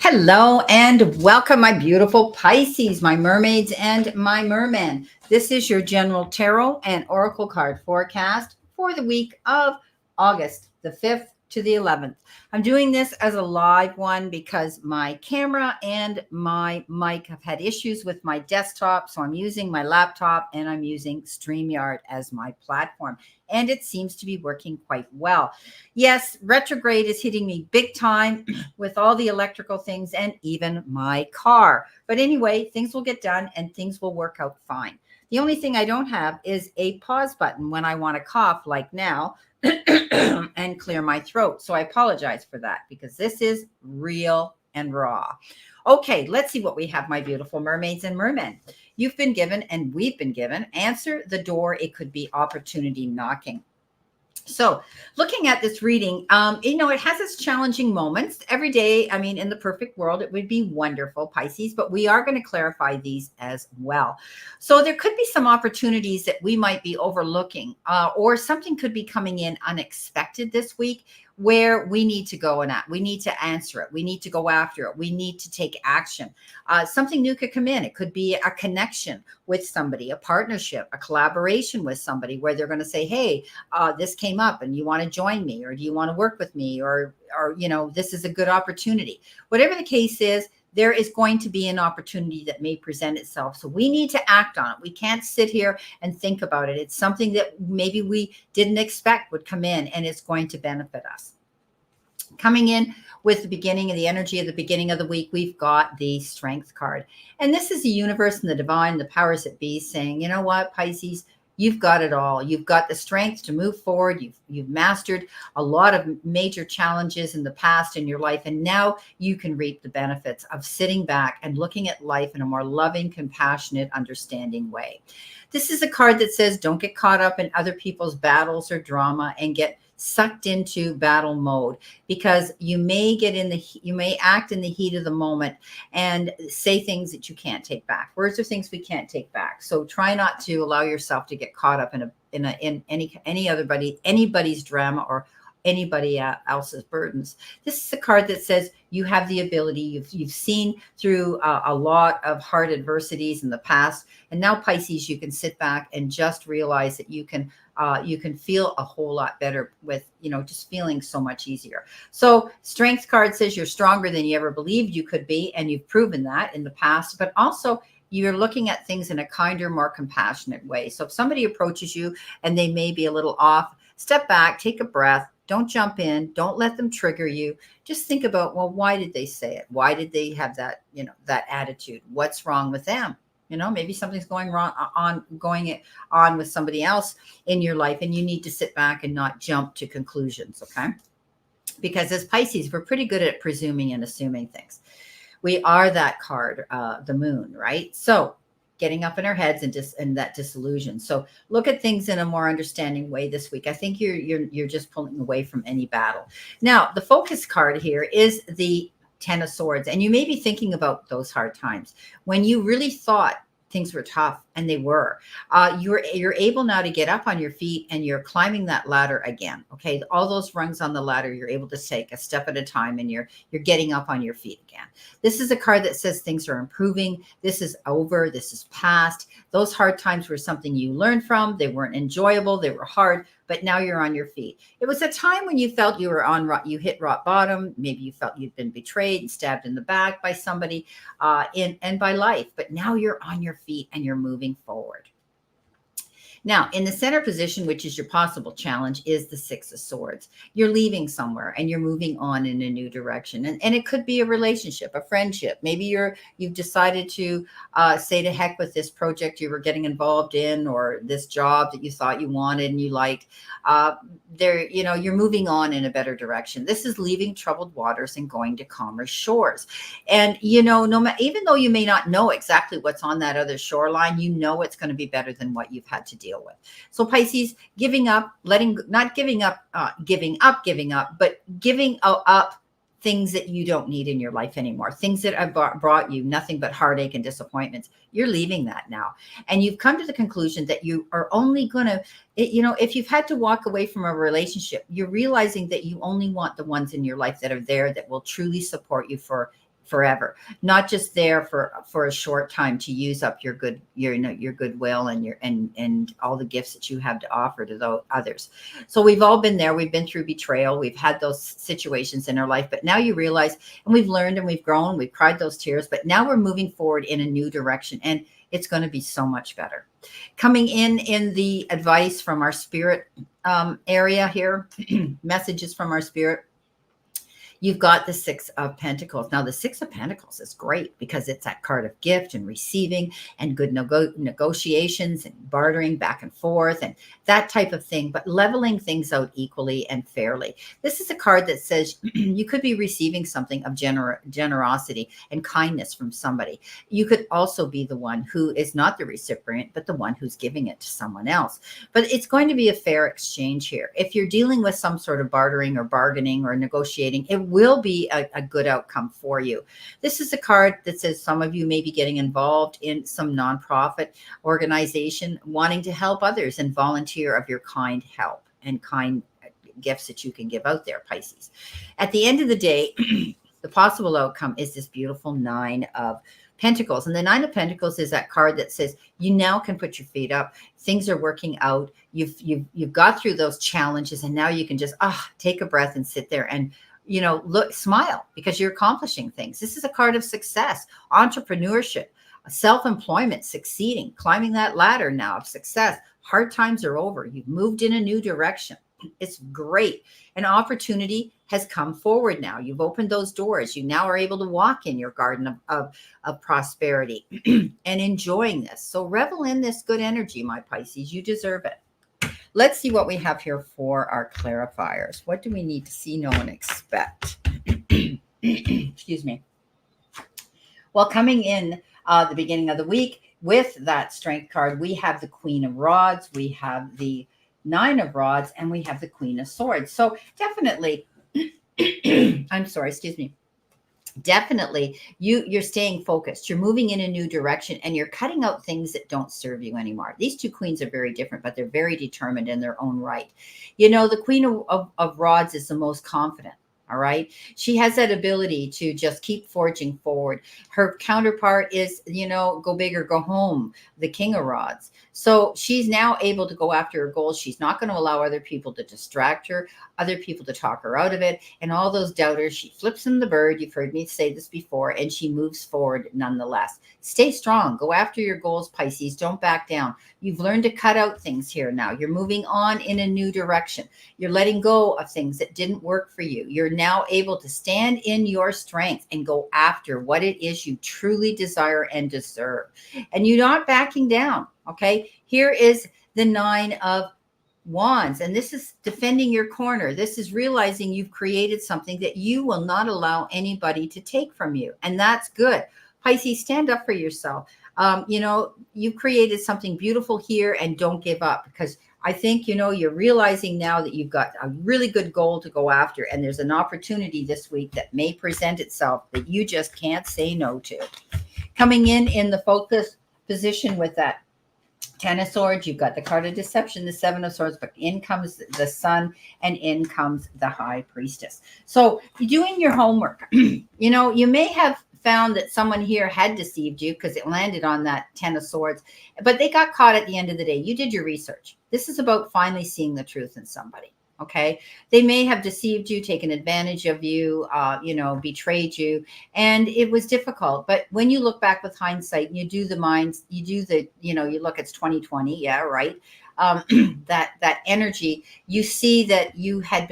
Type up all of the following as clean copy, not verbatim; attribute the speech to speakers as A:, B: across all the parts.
A: Hello and welcome, my beautiful Pisces, my mermaids, and my mermen. This is your general tarot and oracle card forecast for the week of August the 5th to the 11th. I'm doing this as a live one because my camera and my mic have had issues with my desktop. So I'm using my laptop and I'm using StreamYard as my platform. And it seems to be working quite well. Yes, retrograde is hitting me big time with all the electrical things and even my car. But anyway, things will get done and things will work out fine. The only thing I don't have is a pause button when I want to cough like now and clear my throat. So I apologize for that because this is real and raw. Okay, let's see what we have, my beautiful mermaids and mermen. You've been given and we've been given. Answer the door. It could be opportunity knocking. So looking at this reading, it has its challenging moments every day. I mean, in the perfect world, it would be wonderful, Pisces, but we are going to clarify these as well. So there could be some opportunities that we might be overlooking, or something could be coming in unexpected this week where we need to go and we need to answer it. We need to go after it. We need to take action. Something new could come in. It could be a connection with somebody, a partnership, a collaboration with somebody where they're going to say, hey, this came up and you want to join me, or do you want to work with me, or this is a good opportunity. Whatever the case is, there is going to be an opportunity that may present itself. So we need to act on it. We can't sit here and think about it. It's something that maybe we didn't expect would come in, and it's going to benefit us. Coming in with the beginning of the energy of the beginning of the week, we've got the Strength card. And this is the universe and the divine, the powers that be saying, you know what, Pisces, you've got it all. You've got the strength to move forward. You've mastered a lot of major challenges in the past in your life. And now you can reap the benefits of sitting back and looking at life in a more loving, compassionate, understanding way. This is a card that says, don't get caught up in other people's battles or drama and get sucked into battle mode, because you may act in the heat of the moment and say things that you can't take back. Words are things we can't take back. So try not to allow yourself to get caught up in anybody's drama or anybody else's burdens. This is a card that says you have the ability. You've seen through a lot of hard adversities in the past, and now, Pisces, you can sit back and just realize that you can feel a whole lot better with just feeling so much easier. So Strength card says you're stronger than you ever believed you could be, and you've proven that in the past. But also, you're looking at things in a kinder, more compassionate way. So if somebody approaches you and they may be a little off, step back, take a breath. Don't jump in. Don't let them trigger you. Just think about, well, why did they say it? Why did they have that, that attitude? What's wrong with them? Maybe something's going on with somebody else in your life, and you need to sit back and not jump to conclusions, okay? Because as Pisces, we're pretty good at presuming and assuming things. We are that card, the moon, right? So getting up in our heads and that disillusion. So look at things in a more understanding way this week. I think you're just pulling away from any battle. Now, the focus card here is the Ten of Swords. And you may be thinking about those hard times when you really thought things were tough, and they were. You're able now to get up on your feet, and you're climbing that ladder again. Okay, all those rungs on the ladder, you're able to take a step at a time, and you're getting up on your feet again. This is a card that says things are improving. This is over. This is past. Those hard times were something you learned from. They weren't enjoyable. They were hard, but now you're on your feet. It was a time when you felt you hit rock bottom. Maybe you felt you'd been betrayed and stabbed in the back by somebody, and by life. But now you're on your feet and you're moving forward. Now, in the center position, which is your possible challenge, is the Six of Swords. You're leaving somewhere and you're moving on in a new direction. And it could be a relationship, a friendship. Maybe you've decided to say to heck with this project you were getting involved in, or this job that you thought you wanted and you liked. You're moving on in a better direction. This is leaving troubled waters and going to calmer shores. And, even though you may not know exactly what's on that other shoreline, it's going to be better than what you've had to deal with. So Pisces, giving up, but giving up things that you don't need in your life anymore, things that have brought you nothing but heartache and disappointments. You're leaving that now. And you've come to the conclusion that you are only going to, if you've had to walk away from a relationship, you're realizing that you only want the ones in your life that are there, that will truly support you for forever, not just there for a short time to use up your your goodwill and and all the gifts that you have to offer to those others. So we've all been there. We've been through betrayal. We've had those situations in our life, but now you realize, and we've learned and we've grown, we've cried those tears, but now we're moving forward in a new direction, and it's going to be so much better. Coming in the advice from our spirit area here, messages from our spirit. You've got the Six of Pentacles. Now, the Six of Pentacles is great because it's that card of gift and receiving and good negotiations and bartering back and forth and that type of thing, but leveling things out equally and fairly. This is a card that says you could be receiving something of generosity and kindness from somebody. You could also be the one who is not the recipient, but the one who's giving it to someone else. But it's going to be a fair exchange here. If you're dealing with some sort of bartering or bargaining or negotiating, it will be a good outcome for you. This is a card that says some of you may be getting involved in some nonprofit organization wanting to help others and volunteer of your kind help and kind gifts that you can give out there, Pisces. At the end of the day, the possible outcome is this beautiful Nine of Pentacles. And the Nine of Pentacles is that card that says you now can put your feet up. Things are working out. You've got through those challenges, and now you can just take a breath and sit there and look, smile because you're accomplishing things. This is a card of success, entrepreneurship, self-employment, succeeding, climbing that ladder now of success. Hard times are over. You've moved in a new direction. It's great. An opportunity has come forward now. You've opened those doors. You now are able to walk in your garden of prosperity and enjoying this. So revel in this good energy, my Pisces. You deserve it. Let's see what we have here for our clarifiers. What do we need to see, know, and expect? Excuse me. Well, coming in the beginning of the week with that Strength card, we have the Queen of Rods, we have the Nine of Rods, and we have the Queen of Swords. So definitely, I'm sorry, excuse me. Definitely you're staying focused. You're moving in a new direction and you're cutting out things that don't serve you anymore. These two queens are very different, but they're very determined in their own right. The Queen of Rods is the most confident. All right. She has that ability to just keep forging forward. Her counterpart is, go big or go home, the King of Rods. So she's now able to go after her goals. She's not going to allow other people to distract her, other people to talk her out of it. And all those doubters, she flips them the bird. You've heard me say this before, and she moves forward nonetheless. Stay strong. Go after your goals, Pisces. Don't back down. You've learned to cut out things here now. You're moving on in a new direction. You're letting go of things that didn't work for you. You're now able to stand in your strength and go after what it is you truly desire and deserve. And you're not backing down. Okay. Here is the Nine of Wands, and this is defending your corner. This is realizing you've created something that you will not allow anybody to take from you. And that's good. Pisces, stand up for yourself. You created something beautiful here, and don't give up, because I think, you're realizing now that you've got a really good goal to go after, and there's an opportunity this week that may present itself that you just can't say no to. Coming in the focus position with that Ten of Swords, you've got the card of deception, the Seven of Swords, but in comes the Sun and in comes the High Priestess. So doing your homework, you may have found that someone here had deceived you because it landed on that Ten of Swords, but they got caught at the end of the day. You did your research. This is about finally seeing the truth in somebody. Okay. They may have deceived you, taken advantage of you, betrayed you, and it was difficult. But when you look back with hindsight and you do the minds, you look, it's 2020. Yeah. Right. That energy, you see that you had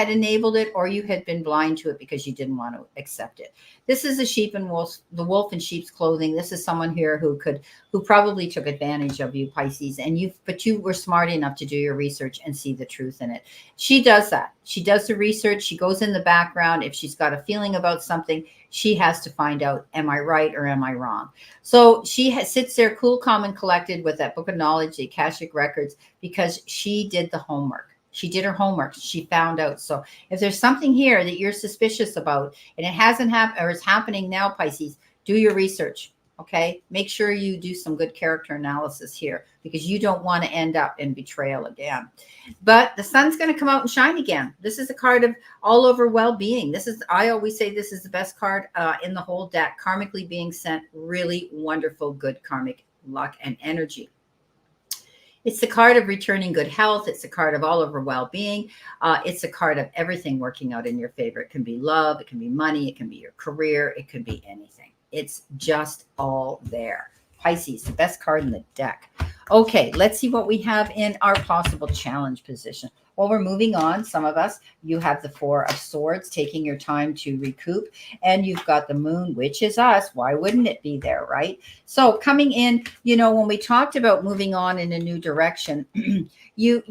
A: enabled it, or you had been blind to it because you didn't want to accept it. This is the wolf in sheep's clothing. This is someone here who probably took advantage of you, Pisces, but you were smart enough to do your research and see the truth in it. She does that. She does the research. She goes in the background. If she's got a feeling about something, she has to find out, am I right or am I wrong? So she sits there cool, calm, and collected with that book of knowledge, the Akashic records, because she did the homework. She did her homework. She found out. So if there's something here that you're suspicious about and it hasn't happened or is happening now, Pisces, do your research. Okay, make sure you do some good character analysis here because you don't want to end up in betrayal again. But the sun's going to come out and shine again. This is a card of all over well-being. This is, I always say, this is the best card in the whole deck. Karmically being sent really wonderful, good karmic luck and energy. It's the card of returning good health. It's a card of all over well-being. It's a card of everything working out in your favor. It can be love. It can be money. It can be your career. It can be anything. It's just all there. Pisces, the best card in the deck. Okay, let's see what we have in our possible challenge position. Well, we're moving on. Some of us, you have the Four of Swords, taking your time to recoup. And you've got the Moon, which is us. Why wouldn't it be there, right? So coming in, you know, when we talked about moving on in a new direction, you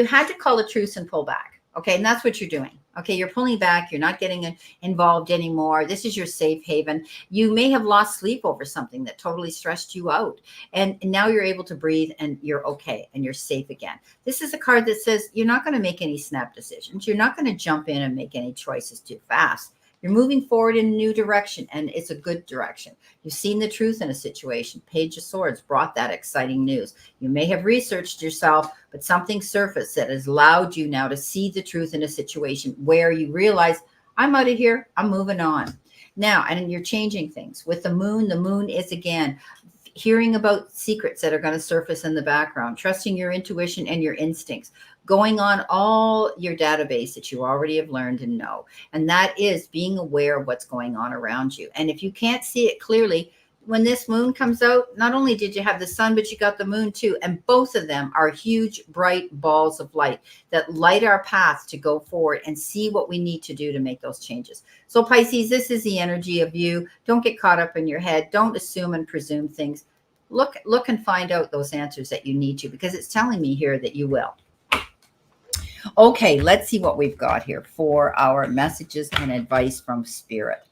A: had to call a truce and pull back. Okay, and that's what you're doing. Okay, you're pulling back. You're not getting involved anymore. This is your safe haven. You may have lost sleep over something that totally stressed you out. And now you're able to breathe and you're okay and you're safe again. This is a card that says you're not going to make any snap decisions. You're not going to jump in and make any choices too fast. You're moving forward in a new direction, and it's a good direction. You've seen the truth in a situation. Page of Swords brought that exciting news. You may have researched yourself, but something surfaced that has allowed you now to see the truth in a situation where you realize, I'm out of here, I'm moving on. Now, and you're changing things. With the moon is, again, hearing about secrets that are going to surface in the background, trusting your intuition and your instincts, going on all your database that you already have learned and know. And that is being aware of what's going on around you. And if you can't see it clearly, when this moon comes out, not only did you have the sun, but you got the moon too. And both of them are huge, bright balls of light that light our path to go forward and see what we need to do to make those changes. So Pisces, this is the energy of you. Don't get caught up in your head. Don't assume and presume things. Look and find out those answers that you need to, because it's telling me here that you will. Okay, let's see what we've got here for our messages and advice from Spirit.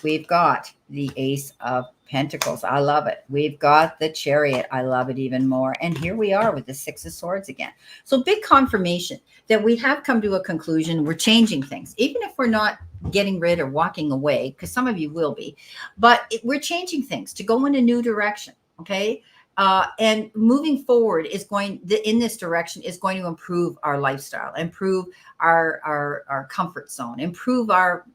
A: We've got the Ace of Pentacles. I love it. We've got the Chariot. I love it even more. And here we are with the Six of Swords again. So big confirmation that we have come to a conclusion. We're changing things, even if we're not getting rid or walking away, because some of you will be. But we're changing things to go in a new direction, okay? And moving forward is going in this direction is going to improve our lifestyle, improve our comfort zone, improve our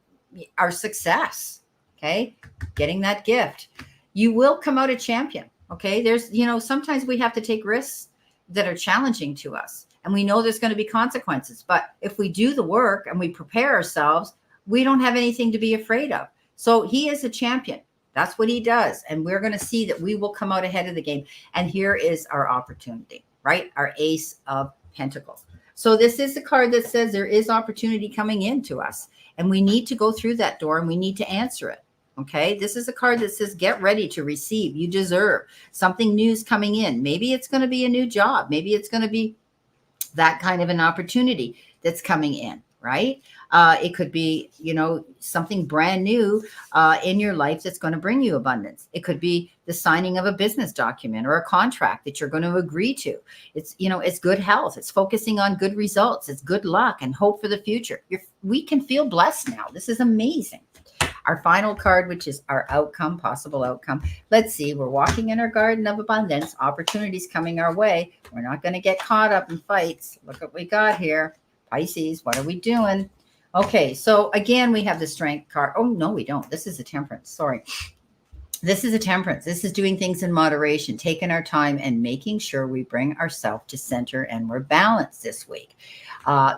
A: success. Okay, getting that gift. You will come out a champion. Okay, there's, you know, sometimes we have to take risks that are challenging to us, and we know there's going to be consequences. But if we do the work and we prepare ourselves, we don't have anything to be afraid of. So he is a champion. That's what he does. And we're going to see that we will come out ahead of the game. And here is our opportunity, right? Our Ace of Pentacles. So this is the card that says there is opportunity coming into us, and we need to go through that door and we need to answer it. Okay. This is a card that says, get ready to receive. You deserve something new's coming in. Maybe it's going to be a new job. Maybe it's going to be that kind of an opportunity that's coming in, right? It could be, you know, something brand new in your life that's going to bring you abundance. It could be the signing of a business document or a contract that you're going to agree to. It's, you know, it's good health. It's focusing on good results. It's good luck and hope for the future. We can feel blessed now. This is amazing. Our final card, which is our outcome, possible outcome. Let's see. We're walking in our garden of abundance. Opportunities coming our way. We're not going to get caught up in fights. Look what we got here. Pisces, what are we doing? Okay, so again, we have the Strength card. Oh, no, we don't. This is a Temperance. Sorry. This is a Temperance. This is doing things in moderation, taking our time and making sure we bring ourselves to center and we're balanced this week.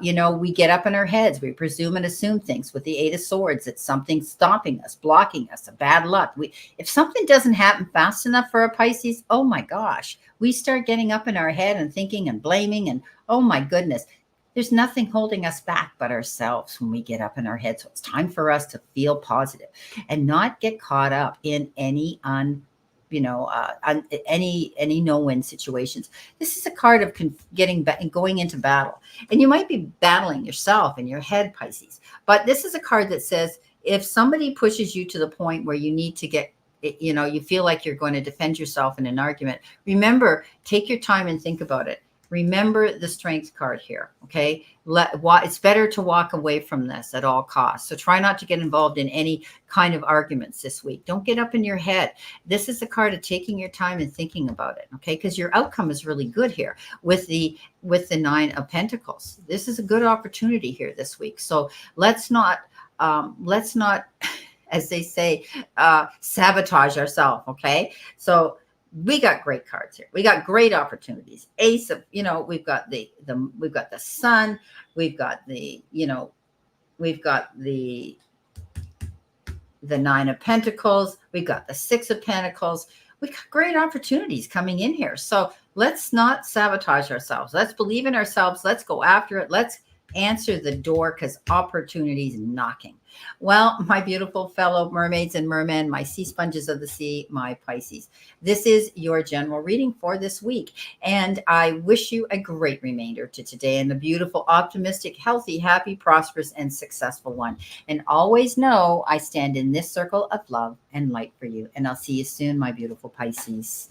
A: You know, we get up in our heads. We presume and assume things with the Eight of Swords. It's something stopping us, blocking us, a bad luck. If something doesn't happen fast enough for a Pisces, oh my gosh, we start getting up in our head and thinking and blaming and, oh my goodness. There's nothing holding us back but ourselves when we get up in our head. So it's time for us to feel positive and not get caught up in any any no-win situations. This is a card of going into battle, and you might be battling yourself in your head, Pisces. But this is a card that says if somebody pushes you to the point where you need to get, you feel like you're going to defend yourself in an argument. Remember, take your time and think about it. remember the strength card here. Okay. It's better to walk away from this at all costs. So try not to get involved in any kind of arguments this week. Don't get up in your head. This is the card of taking your time and thinking about it. Okay. Because your outcome is really good here with the Nine of Pentacles. This is a good opportunity here this week. So let's not, as they say, sabotage ourselves. Okay. So we got great cards here. We got great opportunities. Ace of, we've got we've got the Sun. We've got we've got the Nine of Pentacles. We've got the Six of Pentacles. We got great opportunities coming in here. So let's not sabotage ourselves. Let's believe in ourselves. Let's go after it. Let's answer the door because opportunity is knocking. Well, my beautiful fellow mermaids and mermen, my sea sponges of the sea, my Pisces, this is your general reading for this week. And I wish you a great remainder to today and a beautiful, optimistic, healthy, happy, prosperous, and successful one. And always know I stand in this circle of love and light for you. And I'll see you soon, my beautiful Pisces.